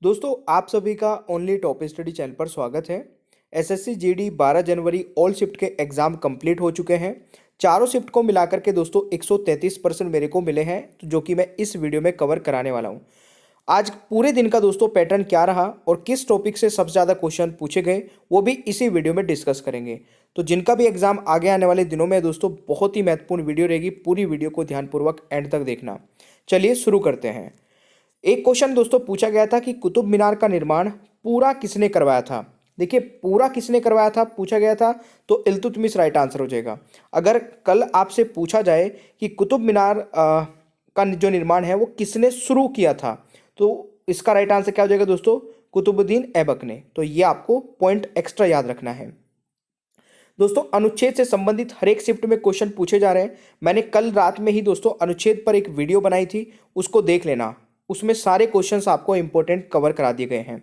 दोस्तों आप सभी का ओनली टॉप स्टडी चैनल पर स्वागत है। एसएससी जीडी 12 जनवरी ऑल शिफ्ट के एग्जाम कंप्लीट हो चुके हैं। चारों शिफ्ट को मिलाकर के दोस्तों 133% मेरे को मिले हैं, तो जो कि मैं इस वीडियो में कवर कराने वाला हूं। आज पूरे दिन का दोस्तों पैटर्न क्या रहा और किस टॉपिक से सबसे ज़्यादा क्वेश्चन पूछे गए वो भी इसी वीडियो में डिस्कस करेंगे। तो जिनका भी एग्जाम आगे आने वाले दिनों में दोस्तों बहुत ही महत्वपूर्ण वीडियो रहेगी, पूरी वीडियो को ध्यानपूर्वक एंड तक देखना। चलिए शुरू करते हैं। एक क्वेश्चन दोस्तों पूछा गया था कि कुतुब मीनार का निर्माण पूरा किसने करवाया था। देखिए पूरा किसने करवाया था पूछा गया था, तो इल्तुतमिश राइट आंसर हो जाएगा। अगर कल आपसे पूछा जाए कि कुतुब मीनार का जो निर्माण है वो किसने शुरू किया था, तो इसका राइट आंसर क्या हो जाएगा दोस्तों, कुतुबुद्दीन ऐबक ने। तो ये आपको पॉइंट एक्स्ट्रा याद रखना है। दोस्तों अनुच्छेद से संबंधित हर एक शिफ्ट में क्वेश्चन पूछे जा रहे हैं। मैंने कल रात में ही दोस्तों अनुच्छेद पर एक वीडियो बनाई थी, उसको देख लेना। उसमें सारे क्वेश्चंस आपको इंपॉर्टेंट कवर करा दिए गए हैं।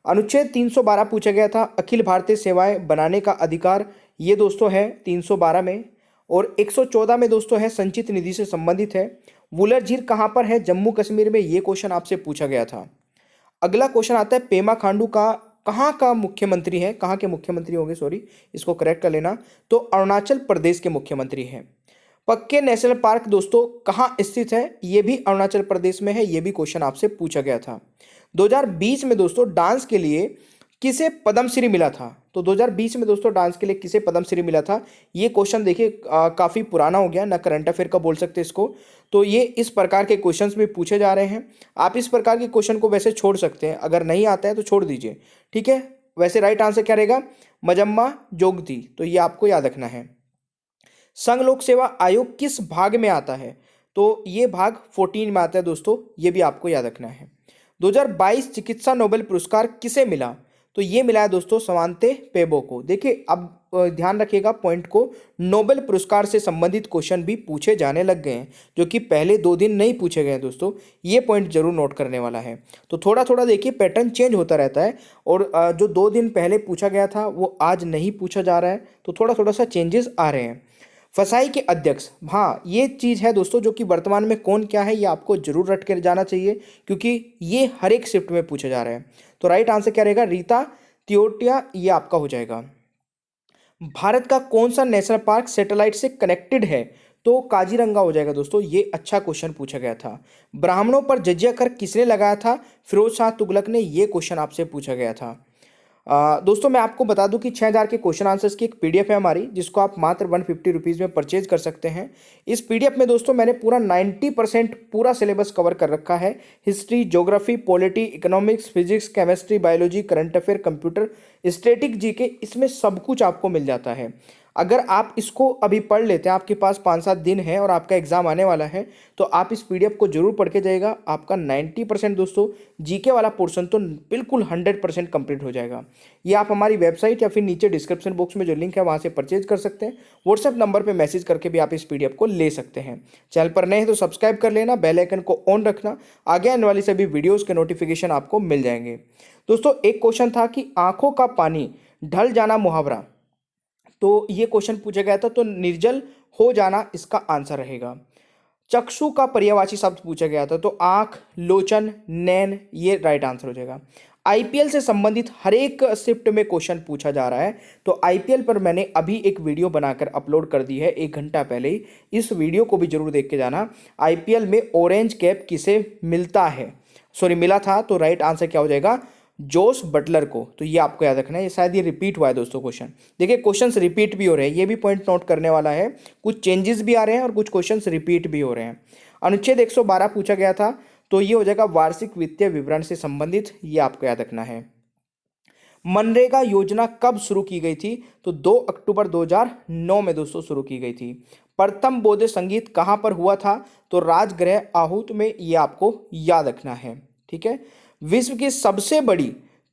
अनुच्छेद 312 पूछा गया था, अखिल भारतीय सेवाएं बनाने का अधिकार। ये दोस्तों है 312 में। और 114 में दोस्तों है संचित निधि से संबंधित है। वुलर झील कहाँ पर है, जम्मू कश्मीर में। ये क्वेश्चन आपसे पूछा गया था। अगला क्वेश्चन आता है पेमा खांडू का कहाँ का मुख्यमंत्री है, कहाँ के मुख्यमंत्री होंगे, सॉरी इसको करेक्ट कर लेना। तो अरुणाचल प्रदेश के मुख्यमंत्री हैं। पक्के नेशनल पार्क दोस्तों कहाँ स्थित है, ये भी अरुणाचल प्रदेश में है। ये भी क्वेश्चन आपसे पूछा गया था। 2020 में दोस्तों डांस के लिए किसे पद्मश्री मिला था। तो 2020 में दोस्तों डांस के लिए किसे पद्मश्री मिला था, ये क्वेश्चन देखिए काफ़ी पुराना हो गया ना, करंट अफेयर का बोल सकते हैं इसको। तो ये इस प्रकार के क्वेश्चंस भी पूछे जा रहे हैं। आप इस प्रकार के क्वेश्चन को वैसे छोड़ सकते हैं, अगर नहीं आता है तो छोड़ दीजिए, ठीक है। वैसे राइट आंसर क्या रहेगा, मजम्मा जोगती। तो ये आपको याद रखना है। संघ लोक सेवा आयोग किस भाग में आता है, तो ये भाग 14 में आता है दोस्तों, ये भी आपको याद रखना है। 2022 चिकित्सा नोबेल पुरस्कार किसे मिला, तो ये मिला है दोस्तों स्वांते पेबो को। देखिए अब ध्यान रखिएगा पॉइंट को, नोबेल पुरस्कार से संबंधित क्वेश्चन भी पूछे जाने लग गए हैं, जो कि पहले 2 दिन नहीं पूछे गए हैं दोस्तों। ये पॉइंट जरूर नोट करने वाला है। तो थोड़ा थोड़ा देखिए पैटर्न चेंज होता रहता है, और जो 2 दिन पहले पूछा गया था वो आज नहीं पूछा जा रहा है, तो थोड़ा थोड़ा सा चेंजेस आ रहे हैं। फसाई के अध्यक्ष, हाँ ये चीज़ है दोस्तों जो कि वर्तमान में कौन क्या है, ये आपको जरूर रट कर जाना चाहिए, क्योंकि ये हर एक शिफ्ट में पूछा जा रहा है। तो राइट आंसर क्या रहेगा, रीता तियोटिया, ये आपका हो जाएगा। भारत का कौन सा नेशनल पार्क सैटेलाइट से कनेक्टेड है, तो काजीरंगा हो जाएगा दोस्तों। ये अच्छा क्वेश्चन पूछा गया था। ब्राह्मणों पर जजिया कर किसने लगाया था, फिरोज शाह तुगलक ने। ये क्वेश्चन आपसे पूछा गया था। दोस्तों मैं आपको बता दूं कि 6000 के क्वेश्चन आंसर्स की एक पीडीएफ है हमारी, जिसको आप मात्र 150 रुपीज़ में परचेज कर सकते हैं। इस पीडीएफ में दोस्तों मैंने पूरा 90% पूरा सिलेबस कवर कर रखा है। History, geography, polity, economics, physics, chemistry, biology, current affair, computer, static GK, इसमें सब कुछ आपको मिल जाता है। अगर आप इसको अभी पढ़ लेते हैं, आपके पास 5-7 दिन है और आपका एग्जाम आने वाला है, तो आप इस पीडीएफ को जरूर पढ़ के जाइएगा। आपका 90% दोस्तों जीके वाला पोर्शन तो बिल्कुल 100% कंप्लीट हो जाएगा। ये आप हमारी वेबसाइट या फिर नीचे डिस्क्रिप्शन बॉक्स में जो लिंक है वहाँ से परचेज कर सकते हैं। व्हाट्सएप नंबर पर मैसेज करके भी आप इस पीडीएफ को ले सकते हैं। चैनल पर नए हैं तो सब्सक्राइब कर लेना, बेल आइकन को ऑन रखना, आगे आने वाली सभी वीडियोज़ के नोटिफिकेशन आपको मिल जाएंगे। दोस्तों एक क्वेश्चन था कि आंखों का पानी ढल जाना मुहावरा, तो ये क्वेश्चन पूछा गया था, तो निर्जल हो जाना इसका आंसर रहेगा। चक्षु का पर्यायवाची शब्द पूछा गया था, तो आंख, लोचन, नैन, ये राइट आंसर हो जाएगा। आईपीएल से संबंधित हर एक शिफ्ट में क्वेश्चन पूछा जा रहा है, तो आईपीएल पर मैंने अभी एक वीडियो बनाकर अपलोड कर दी है 1 घंटा पहले ही। इस वीडियो को भी जरूर देख के जाना। आईपीएल में ऑरेंज कैप किसे मिलता है, सॉरी मिला था, तो राइट आंसर क्या हो जाएगा, जोस बटलर को। तो ये आपको याद रखना है, ये शायद ये रिपीट हुआ है दोस्तों क्वेश्चन। देखिए क्वेश्चंस रिपीट भी हो रहे हैं, ये भी पॉइंट नोट करने वाला है। कुछ चेंजेस भी आ रहे हैं और कुछ क्वेश्चंस रिपीट भी हो रहे हैं। अनुच्छेद 112 पूछा गया था, तो ये हो जाएगा वार्षिक वित्तीय विवरण से संबंधित, ये आपको याद रखना है। मनरेगा योजना कब शुरू की गई थी, तो 2 अक्टूबर 2009 में दोस्तों शुरू की गई थी। प्रथम बौद्ध संगीत कहाँ पर हुआ था, तो राजगृह आहूत में, ये आपको याद रखना है, ठीक है। विश्व की सबसे बड़ी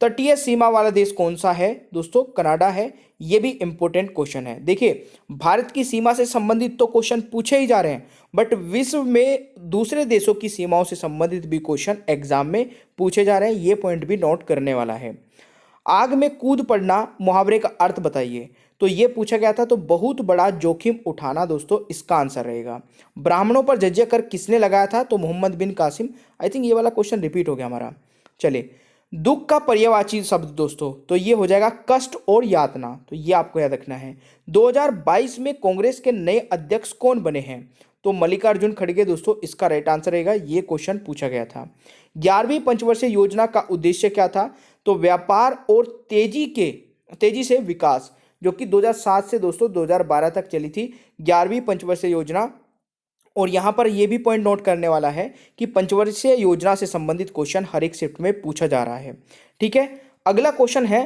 तटीय सीमा वाला देश कौन सा है, दोस्तों कनाडा है। ये भी इंपॉर्टेंट क्वेश्चन है। देखिए भारत की सीमा से संबंधित तो क्वेश्चन पूछे ही जा रहे हैं, बट विश्व में दूसरे देशों की सीमाओं से संबंधित भी क्वेश्चन एग्जाम में पूछे जा रहे हैं, ये पॉइंट भी नोट करने वाला है। आग में कूद पड़ना मुहावरे का अर्थ बताइए, तो ये पूछा गया था, तो बहुत बड़ा जोखिम उठाना दोस्तों इसका आंसर रहेगा। ब्राह्मणों पर जजिया कर किसने लगाया था, तो मोहम्मद बिन कासिम। आई थिंक ये वाला क्वेश्चन रिपीट हो गया हमारा। चलिए दुख का पर्यायवाची शब्द दोस्तों तो ये हो जाएगा कष्ट और यातना, तो ये आपको याद रखना है। 2022 में कांग्रेस के नए अध्यक्ष कौन बने हैं? तो मल्लिकार्जुन खड़गे दोस्तों इसका राइट आंसर रहेगा, ये क्वेश्चन पूछा गया था। 11वीं पंचवर्षीय योजना का उद्देश्य क्या था? तो व्यापार और तेजी से विकास, जो कि 2007 से दोस्तों 2012 तक चली थी 11वीं पंचवर्षीय योजना। और यहाँ पर यह भी पॉइंट नोट करने वाला है कि पंचवर्षीय योजना से संबंधित क्वेश्चन हर एक शिफ्ट में पूछा जा रहा है। ठीक है, अगला क्वेश्चन है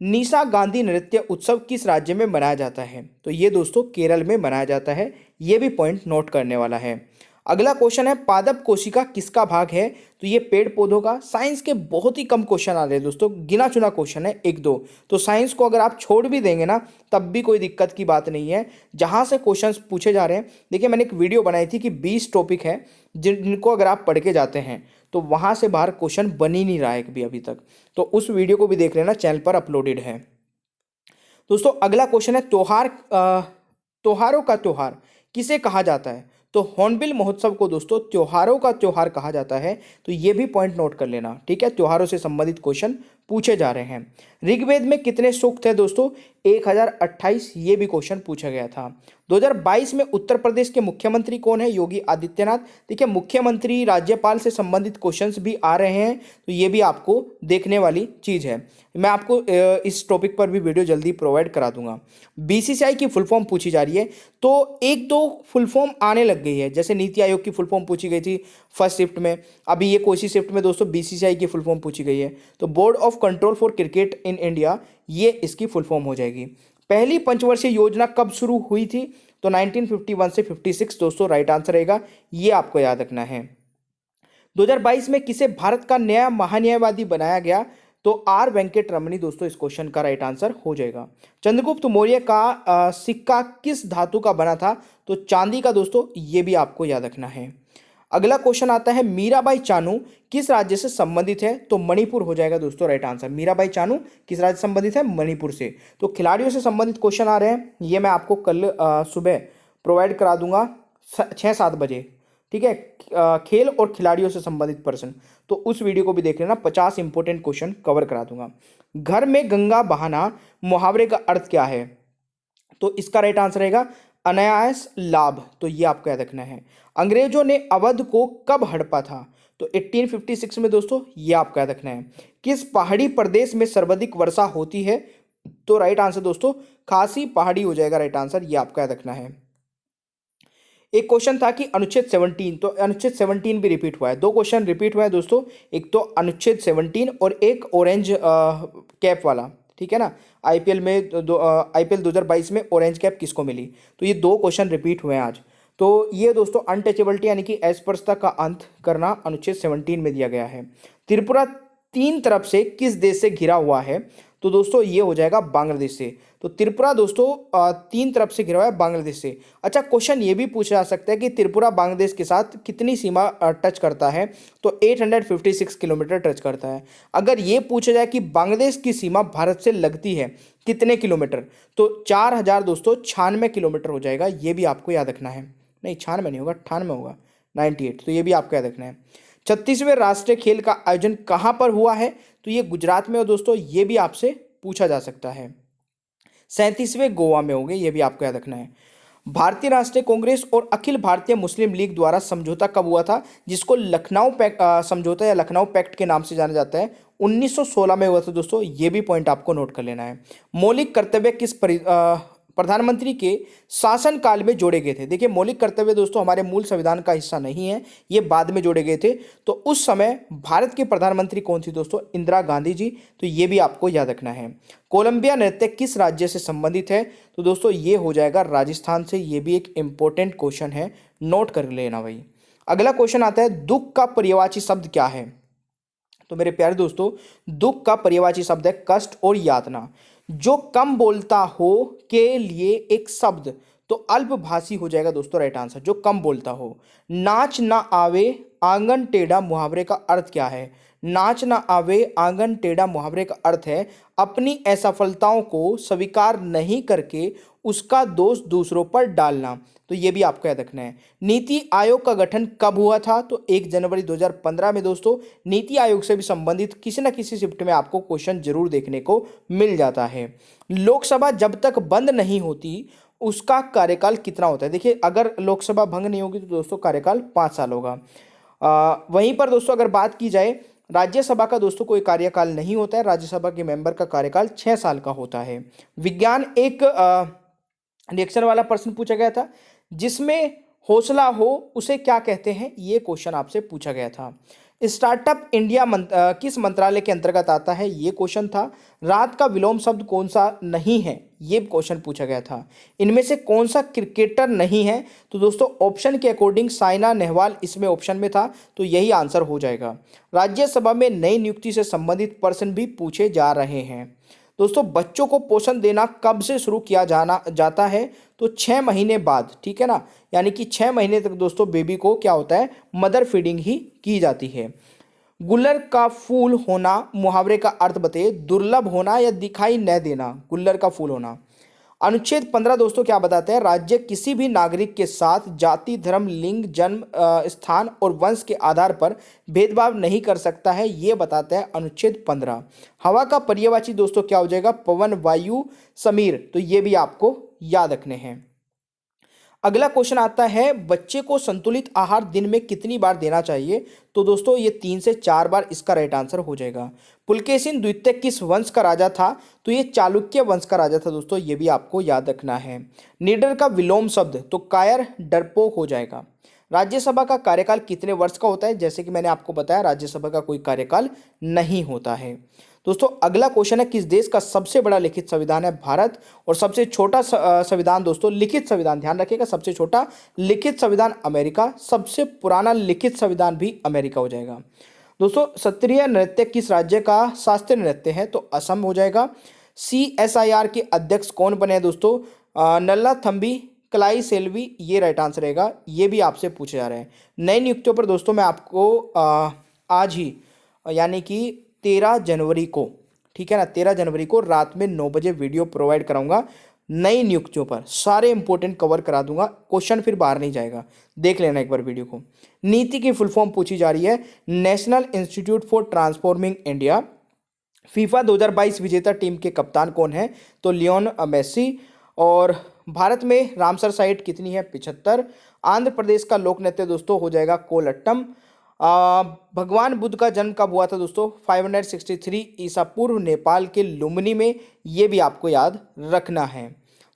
निशा गांधी नृत्य उत्सव किस राज्य में मनाया जाता है? तो ये दोस्तों केरल में मनाया जाता है, ये भी पॉइंट नोट करने वाला है। अगला क्वेश्चन है पादप कोशिका किसका भाग है? तो ये पेड़ पौधों का। साइंस के बहुत ही कम क्वेश्चन आ रहे हैं दोस्तों, गिना चुना क्वेश्चन है एक दो, तो साइंस को अगर आप छोड़ भी देंगे ना तब भी कोई दिक्कत की बात नहीं है। जहां से क्वेश्चंस पूछे जा रहे हैं, देखिए मैंने एक वीडियो बनाई थी कि 20 टॉपिक है जिनको अगर आप पढ़ के जाते हैं तो वहां से बाहर क्वेश्चन बन ही नहीं रहा है भी अभी तक, तो उस वीडियो को भी देख लेना, चैनल पर अपलोडेड है। दोस्तों अगला क्वेश्चन है त्योहारों का त्योहार किसे कहा जाता है? तो हॉर्नबिल महोत्सव को दोस्तों त्योहारों का त्योहार कहा जाता है, तो ये भी पॉइंट नोट कर लेना। ठीक है, त्योहारों से संबंधित क्वेश्चन पूछे जा रहे हैं। ऋग्वेद में कितने सूक्त है दोस्तों? 1028, ये भी क्वेश्चन पूछा गया था। 2022 में उत्तर प्रदेश के मुख्यमंत्री कौन है? योगी आदित्यनाथ। देखिए मुख्यमंत्री राज्यपाल से संबंधित क्वेश्चंस भी आ रहे हैं, तो ये भी आपको देखने वाली चीज है। मैं आपको इस टॉपिक पर भी वीडियो जल्दी प्रोवाइड करा दूंगा। बीसीसीआई की फुल फॉर्म पूछी जा रही है, तो एक दो फुल फॉर्म आने लग गई है, जैसे नीति आयोग की फुल फॉर्म पूछी गई थी फर्स्ट शिफ्ट में, अभी ये कोसी शिफ्ट में दोस्तों बीसीसीआई की फुल फॉर्म पूछी गई है। तो board of control for cricket in India, ये इसकी फुल फॉर्म हो जाएगी। पहली पंचवर्षीय योजना कब शुरू हुई थी? तो 1951 से 56 दोस्तों राइट आंसर रहेगा, ये आपको याद रखना है। 2022 में किसे भारत का नया महान्यायवादी बनाया गया? तो आर वेंकट रमनी दोस्तों इस क्वेश्चन का राइट आंसर हो जाएगा। चंद्रगुप्त मौर्य का सिक्का किस धातु का बना था? तो चांदी का दोस्तों, ये भी आपको याद रखना है। अगला क्वेश्चन आता है मीराबाई चानू किस राज्य से संबंधित है? तो मणिपुर हो जाएगा दोस्तों राइट आंसर। मीराबाई चानू किस राज्य से संबंधित है? मणिपुर से। तो खिलाड़ियों से संबंधित क्वेश्चन आ रहे हैं, ये मैं आपको कल सुबह प्रोवाइड करा दूंगा 6-7 बजे। ठीक है, खेल और खिलाड़ियों से संबंधित प्रश्न, तो उस वीडियो को भी देख लेना, 50 इंपोर्टेंट क्वेश्चन कवर करा दूंगा। घर में गंगा बहाना मुहावरे का अर्थ क्या है? तो इसका राइट आंसर रहेगा अनायास लाभ, तो ये आपको याद रखना है। अंग्रेजों ने अवध को कब हड़पा था? तो 1856 में दोस्तों, ये आपको याद रखना है। किस पहाड़ी प्रदेश में सर्वाधिक वर्षा होती है? तो राइट आंसर दोस्तों खासी पहाड़ी हो जाएगा राइट आंसर, ये आपको याद रखना है। एक क्वेश्चन था कि अनुच्छेद 17, तो अनुच्छेद 17 भी रिपीट हुआ है। दो क्वेश्चन रिपीट हुआ है दोस्तों, एक तो अनुच्छेद 17 और एक ऑरेंज कैप वाला। ठीक है ना, आईपीएल में आईपीएल 2022 में ऑरेंज कैप किसको मिली? तो ये दो क्वेश्चन रिपीट हुए हैं आज। तो ये दोस्तों अनटचेबिलिटी यानी कि अस्पृश्यता का अंत करना अनुच्छेद 17 में दिया गया है। त्रिपुरा 3 तरफ से किस देश से घिरा हुआ है? तो दोस्तों ये हो जाएगा बांग्लादेश से। तो त्रिपुरा दोस्तों 3 तरफ से घिरा हुआ है बांग्लादेश से। अच्छा, क्वेश्चन ये भी पूछा जा सकता है कि त्रिपुरा बांग्लादेश के साथ कितनी सीमा टच करता है? तो 856 किलोमीटर टच करता है। अगर ये पूछा जाए कि बांग्लादेश की सीमा भारत से लगती है कितने किलोमीटर? तो 4000 दोस्तों 96 किलोमीटर हो जाएगा, ये भी आपको याद रखना है। नहीं 96 नहीं होगा, 98 होगा, 98, तो ये भी आपको याद रखना है। 36वें राष्ट्रीय खेल का आयोजन कहाँ पर हुआ है? तो ये गुजरात में हो दोस्तों, ये भी आपसे पूछा जा सकता है। 37वें गोवा में होंगे, ये भी आपको याद रखना है। भारतीय राष्ट्रीय कांग्रेस और अखिल भारतीय मुस्लिम लीग द्वारा समझौता कब हुआ था, जिसको लखनऊ पैक्ट समझौता या लखनऊ पैक्ट के नाम से जाना जाता है? 1916 में हुआ था दोस्तों, ये भी पॉइंट आपको नोट कर लेना है। मौलिक कर्तव्य किस प्रधानमंत्री के शासनकाल में जोड़े गए थे? देखिए मौलिक कर्तव्य दोस्तों हमारे मूल संविधान का हिस्सा नहीं है, ये बाद में जोड़े गए थे। तो उस समय भारत के प्रधानमंत्री कौन थी दोस्तों? इंदिरा गांधी जी, तो ये भी आपको याद रखना है। कोलंबिया नृत्य किस राज्य से संबंधित है? तो दोस्तों ये हो जाएगा राजस्थान से, ये भी एक इंपॉर्टेंट क्वेश्चन है, नोट कर लेना भाई। अगला क्वेश्चन आता है दुख का पर्यायवाची शब्द क्या है? तो मेरे प्यारे दोस्तों दुख का पर्यायवाची शब्द है कष्ट और यातना। जो कम बोलता हो के लिए एक शब्द, तो अल्पभाषी हो जाएगा दोस्तों राइट आंसर, जो कम बोलता हो। नाच ना आवे आंगन टेढ़ा मुहावरे का अर्थ क्या है? नाच ना आवे आंगन टेढ़ा मुहावरे का अर्थ है अपनी असफलताओं को स्वीकार नहीं करके उसका दोष दूसरों पर डालना। तो ये भी आपको याद रखना है। नीति आयोग का गठन कब हुआ था? तो 1 जनवरी 2015 में दोस्तों। नीति आयोग से भी संबंधित किसी न किसी शिफ्ट में आपको क्वेश्चन जरूर देखने को मिल जाता है। लोकसभा जब तक बंद नहीं होती उसका कार्यकाल कितना होता है? देखिए, अगर लोकसभा भंग नहीं होगी तो दोस्तों कार्यकाल 5 साल होगा। वहीं पर दोस्तों अगर बात की जाए राज्यसभा का, दोस्तों कोई कार्यकाल नहीं होता है। राज्यसभा के मेंबर का कार्यकाल 6 साल का होता है। विज्ञान एक रिएक्शन वाला प्रश्न पूछा गया था, जिसमें हौसला हो उसे क्या कहते हैं, ये क्वेश्चन आपसे पूछा गया था। स्टार्टअप इंडिया किस मंत्रालय के अंतर्गत आता है, ये क्वेश्चन था। रात का विलोम शब्द कौन सा नहीं है, ये क्वेश्चन पूछा गया था। इनमें से कौन सा क्रिकेटर नहीं है? तो दोस्तों ऑप्शन के अकॉर्डिंग साइना नेहवाल इसमें ऑप्शन में था, तो यही आंसर हो जाएगा। राज्यसभा में नई नियुक्ति से संबंधित प्रश्न भी पूछे जा रहे हैं। दोस्तों बच्चों को पोषण देना कब से शुरू किया जाता है? तो 6 महीने बाद, ठीक है ना, यानी कि 6 महीने तक दोस्तों बेबी को क्या होता है, मदर फीडिंग ही की जाती है। गुल्लर का फूल होना मुहावरे का अर्थ बताइए, दुर्लभ होना या दिखाई न देना। गुल्लर का फूल होना। अनुच्छेद 15 दोस्तों क्या बताते हैं? राज्य किसी भी नागरिक के साथ जाति, धर्म, लिंग, जन्म स्थान और वंश के आधार पर भेदभाव नहीं कर सकता है, ये बताता है अनुच्छेद 15। हवा का पर्यायवाची दोस्तों क्या हो जाएगा? पवन, वायु, समीर। तो ये भी आपको याद रखने हैं। अगला क्वेश्चन आता है, बच्चे को संतुलित आहार दिन में कितनी बार देना चाहिए? तो दोस्तों ये 3 से 4 बार इसका राइट आंसर हो जाएगा। पुलकेशिन द्वितीय किस वंश का राजा था? तो ये चालुक्य वंश का राजा था दोस्तों, ये भी आपको याद रखना है। निडर का विलोम शब्द, तो कायर, डरपोक हो जाएगा। राज्यसभा का कार्यकाल कितने वर्ष का होता है? जैसे कि मैंने आपको बताया राज्यसभा का कोई कार्यकाल नहीं होता है। दोस्तों अगला क्वेश्चन है, किस देश का सबसे बड़ा लिखित संविधान है? भारत। और सबसे छोटा संविधान दोस्तों, लिखित संविधान, ध्यान रखिएगा, सबसे छोटा लिखित संविधान अमेरिका। सबसे पुराना लिखित संविधान भी अमेरिका हो जाएगा। दोस्तों शास्त्रीय नृत्य किस राज्य का शास्त्रीय नृत्य है? तो असम हो जाएगा। CSIR के अध्यक्ष कौन बने हैं दोस्तों? नल्ला थम्बी कलाई सेल्वी, ये राइट आंसर रहेगा। ये भी आपसे पूछे जा रहे हैं। नई नियुक्तियों पर दोस्तों मैं आपको आज ही यानी कि 13 जनवरी को, ठीक है ना, 13 जनवरी को रात में 9 बजे वीडियो प्रोवाइड कराऊंगा। नई नियुक्तियों पर सारे इंपॉर्टेंट कवर करा दूंगा, क्वेश्चन फिर बाहर नहीं जाएगा, देख लेना एक बार वीडियो को। नीति की फुल फॉर्म पूछी जा रही है, national institute for transforming India. FIFA 2022 विजेता टीम के कप्तान कौन है? तो लियोन मेसी। और भारत में रामसर साइट कितनी है? 75। आंध्र प्रदेश का लोक नृत्य दोस्तों हो जाएगा कोलट्टम। भगवान बुद्ध का जन्म कब हुआ था दोस्तों? 563 ईसा पूर्व, नेपाल के लुम्बिनी में, ये भी आपको याद रखना है।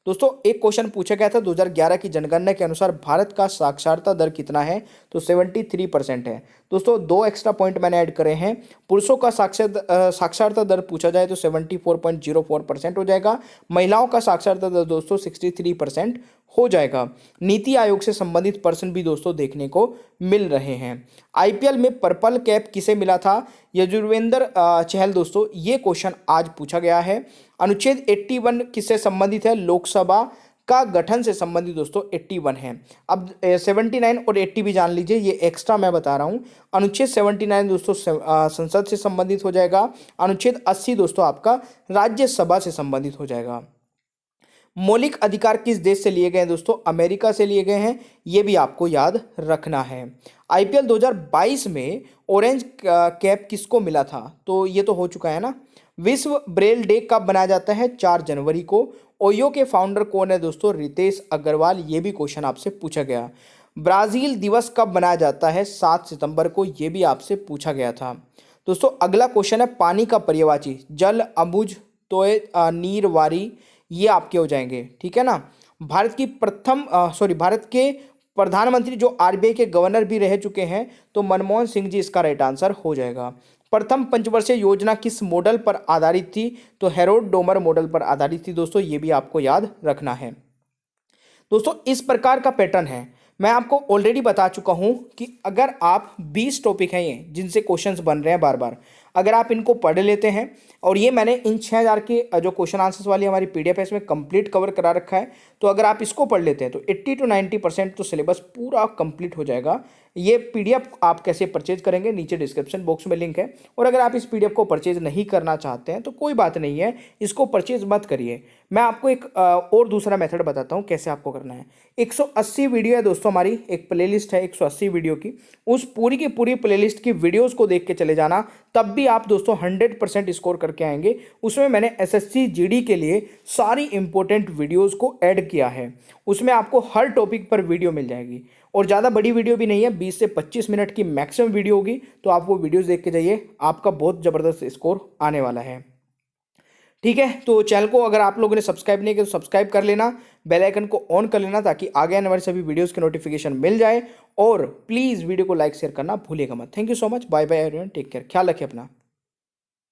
दोस्तों एक क्वेश्चन पूछा गया था 2011 की जनगणना के अनुसार भारत का साक्षरता दर कितना है? तो 73% है। दोस्तों 2 एक्स्ट्रा पॉइंट मैंने ऐड करे हैं। पुरुषों का साक्षरता दर पूछा जाए तो 74.04% हो जाएगा। महिलाओं का साक्षरता दर दोस्तों 63% हो जाएगा। नीति आयोग से संबंधित प्रश्न भी दोस्तों देखने को मिल रहे हैं। IPL में पर्पल कैप किसे मिला था? यजुर्वेंद्र चहल दोस्तों, ये क्वेश्चन आज पूछा गया है। अनुच्छेद 81 किससे संबंधित है? लोकसभा का गठन से संबंधित दोस्तों 81 है। अब 79 और 80 भी जान लीजिए, ये एक्स्ट्रा मैं बता रहा हूँ। अनुच्छेद 79 दोस्तों संसद से संबंधित हो जाएगा। अनुच्छेद 80 दोस्तों आपका राज्यसभा से संबंधित हो जाएगा। मौलिक अधिकार किस देश से लिए गए हैं दोस्तों? अमेरिका से लिए गए हैं, ये भी आपको याद रखना है। IPL 2022 में ऑरेंज कैप किसको मिला था? तो ये तो हो चुका है ना। विश्व ब्रेल डे कब मनाया जाता है? 4 जनवरी को। ओयो के फाउंडर कौन है दोस्तों? रितेश अग्रवाल, ये भी क्वेश्चन आपसे पूछा गया। ब्राजील दिवस कब मनाया जाता है? 7 सितंबर को, ये भी आपसे पूछा गया था। दोस्तों अगला क्वेश्चन है, पानी का पर्यायवाची, जल, अम्बुज, तोय, नीर, वारी, ये आपके हो जाएंगे, ठीक है ना। भारत के प्रधानमंत्री जो RBI के गवर्नर भी रह चुके हैं, तो मनमोहन सिंह जी इसका राइट आंसर हो जाएगा। प्रथम पंचवर्षीय योजना किस मॉडल पर आधारित थी? तो हेरोड डोमर मॉडल पर आधारित थी दोस्तों, ये भी आपको याद रखना है। दोस्तों इस प्रकार का पैटर्न है, मैं आपको ऑलरेडी बता चुका हूं कि अगर आप 20 टॉपिक हैं ये जिनसे क्वेश्चंस बन रहे हैं बार बार, अगर आप इनको पढ़ लेते हैं, और ये मैंने इन 6000 के जो क्वेश्चन आंसर्स वाली हमारी PDF है इसमें कंप्लीट कवर करा रखा है, तो अगर आप इसको पढ़ लेते हैं तो 80 to 90% तो सिलेबस पूरा कंप्लीट हो जाएगा। ये पीडीएफ आप कैसे परचेज करेंगे, नीचे डिस्क्रिप्शन बॉक्स में लिंक है। और अगर आप इस पीडीएफ को परचेज नहीं करना चाहते हैं तो कोई बात नहीं है, इसको परचेज मत करिए। मैं आपको एक और दूसरा मेथड बताता हूँ कैसे आपको करना है। 180 वीडियो है दोस्तों, हमारी एक प्लेलिस्ट है 180 वीडियो की। उस पूरी की पूरी प्लेलिस्ट की वीडियोस को देख के चले जाना, तब भी आप दोस्तों 100% स्कोर करके आएंगे। उसमें मैंने एसएससी जीडी के लिए सारी इंपॉर्टेंट वीडियोस को ऐड किया है। उसमें आपको हर टॉपिक पर वीडियो मिल जाएगी और ज़्यादा बड़ी वीडियो भी नहीं है, 20 से 25 मिनट की मैक्सिमम वीडियो होगी। तो आप वो वीडियोस देख के जाइए, आपका बहुत ज़बरदस्त स्कोर आने वाला है। ठीक है, तो चैनल को अगर आप लोगों ने सब्सक्राइब नहीं किया तो सब्सक्राइब कर लेना, बेल आइकन को ऑन कर लेना ताकि आगे आने वाली सभी वीडियोस की नोटिफिकेशन मिल जाए। और प्लीज़ वीडियो को लाइक शेयर करना भूलिएगा मत। Thank you so much, bye bye everyone, take care, ख्याल रखिए अपना।